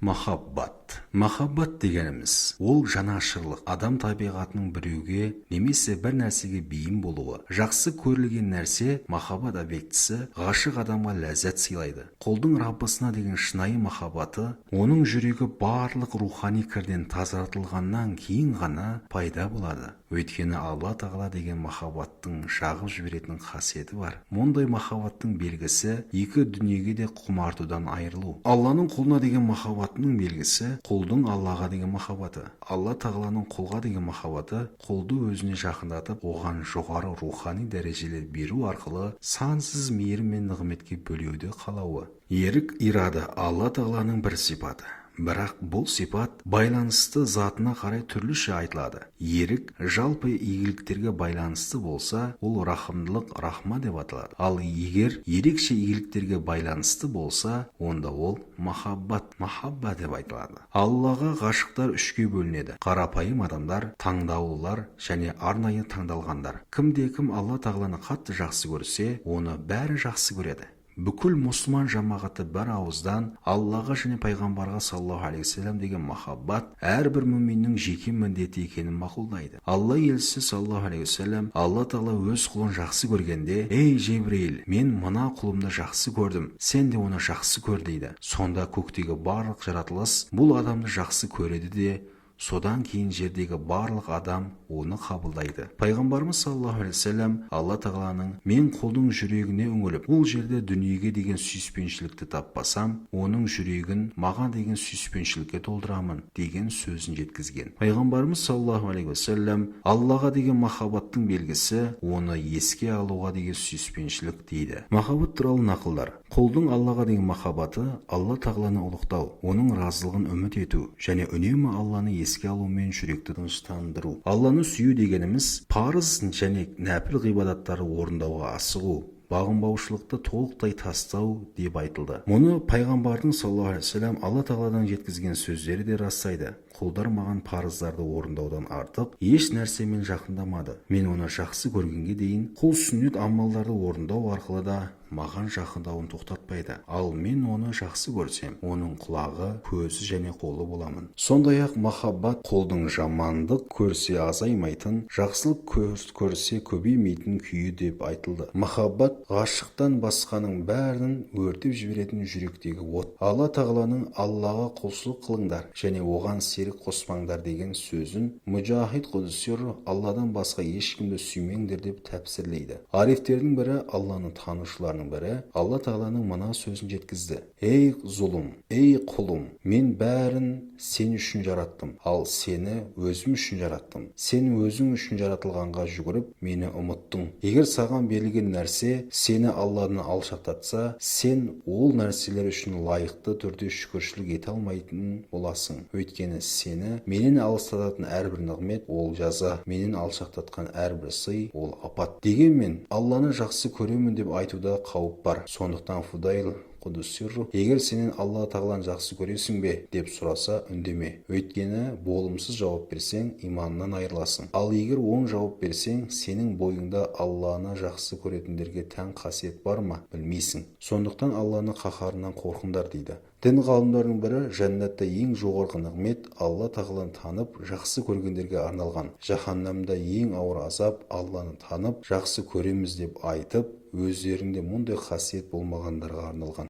Махаббат дегеніміз ол жанашырлық, адам табиғатының біреуге немесе бір нәрсеге бейім болуы. Жақсы көрілген нәрсе махаббат объектісі ғашық адамға ләззат сыйлайды. Құлдың Раббысына деген шынайы махаббаты оның жүрегі барлық рухани кірден тазартылғаннан кейін ғана пайда болады. Өйткені Алла Тағала деген махаббаттың жағып жіберетін қасиеті бар. Мұндай махаббаттың белгісі екі дүниеге де құмартудан айырылу. Алланың құлына деген махаббатының белгісі құлдың Аллаға деген махаббаты. Алла Тағаланың құлға деген махаббаты құлды өзіне жақындатып, оған жоғары рухани дәрежелер беру арқылы сансыз мейірім мен нығметке бөлеуді қалауы. Ерік, ирада Алла Тағаланың бір сипаты. Бірақ бұл сипат байланысты затына қарай түрліше айтылады. Ерік жалпы игіліктерге байланысты болса, ол рахымдылық, рахма деп аталады. Ал егер ерекше игіліктерге байланысты болса, онда ол махаббат деп айтылады. Аллаға ғашықтар үшке бөлінеді: қарапайым адамдар, таңдаулылар және арнайы таңдалғандар. Кімде-кім Алла Тағаланы қатты жақсы көрсе, оны бәрі жақсы көреді. Бүкіл мұсылман жамағаты бір ауыздан Аллаға және пайғамбарға саллаллаху алейхи вассалам деген махаббат әрбір мүминнің жеке міндеті екенін мақұлдайды. Алла елшісі саллаллаху алейхи вассалам Алла Тағала өз құлын жақсы көргенде: "Ей Жебірейіл, мен мына құлымды жақсы көрдім, сен де оны жақсы көр" дейді. Сонда көктегі барлық жаратылыс бұл адамды жақсы көреді де, содан кейін жердегі барлық адам оны қабылдайды. Пайғамбарымыз саллаллаху алейхи вассалам Алла Тағаланың "Мен құлдың жүрегіне үңіліп, бұл жерде дүниеге деген сүйіспеншілікті таппасам, оның жүрегін маған деген сүйіспеншілікке толтырамын" деген сөзін жеткізген. Пайғамбарымыз саллаллаху алейхи вассалам Аллаға деген махаббаттың белгісі оны еске алуға деген сүйіспеншілік дейді. Махаббат туралы нақылдар. Құлдың Аллаға деген махаббаты Алла Тағаланы ұлықтау, оның разылығын үміт ету және үнемі Алланы еске алумен жүректі тыныштандыру. Алланы сүю дегеніміз парыз және нәпіл ғибадаттарды орындауға асығу, бағынбаушылықты толықтай тастау деп айтылды. Мұны пайғамбардың саллаллаху алейхи вассалам Алла Тағаладан жеткізген сөздері де растайды. Құлдар маған парыздарды орындаудан артық еш нәрсемен жақындамады. Мен оны жақсы көргенге дейін құл сүннет амалдарды орындау арқылы да маған жақындауын тоқтатпайды. Ал мен оны жақсы көрсем, оның құлағы, көзі және қолы боламын. Сондай-ақ махаббат құлдың жамандық көрсе азаймайтын, жақсылық көрсе көбеймейтін күйі деп айтылды. Махаббат ғашықтан басқаның бәрін өртеп жіберетін жүректегі от. Алла Тағаланың Аллаға құлшылық қылыңдар және оған серік қоспаңдар деген сөзін Мужахид Құдсир Алладан басқа ешкімді сүймеңдер деп тәпсірлейді. Арифтердің бірі, Алланы танушылар бірі, Алла Тағаланың мына сөзін жеткізді: "Ей зұлым, ей құлым, мен бәрін сен үшін жараттым, ал сені өзім үшін жараттым. Сен өзің үшін жаратылғанға жүгіріп, мені ұмыттың. Егер саған берілген нәрсе сені Алладан алшақтатса, сен ол нәрселер үшін лайықты түрде шүкіршілік ете алмайтын боласың. Өйткені сені менен алыстататын әрбір нығмет ол жаза, менен алшақтатқан әрбір сый ол апат." Дегенмен Алланы жақсы көремін деп айтуда қауіп бар. Сондықтан Фудайл Құдсир: "Егер сенен Алла Тағаланы жақсы көресің бе?" деп сұраса, үндеме. Өйткені болымсыз жауап берсең, иманнан айырыласың. Ал егер оң жауап берсең, сенің бойыңда Алланы жақсы көретіндерге тән қасиет бар ма, білмейсің. Сондықтан Алланы қаһарынан қорқыңдар дейді. Дін ғалымдарының бірі, жәннатта ең жоғарғы нығмет Алла Тағаланы танып, жақсы көргендерге арналған. Жаһаннамда ең ауыр азап Алланы танып, жақсы көреміз деп айтып, өздерінде мұндай қасиет болмағандарға арналған.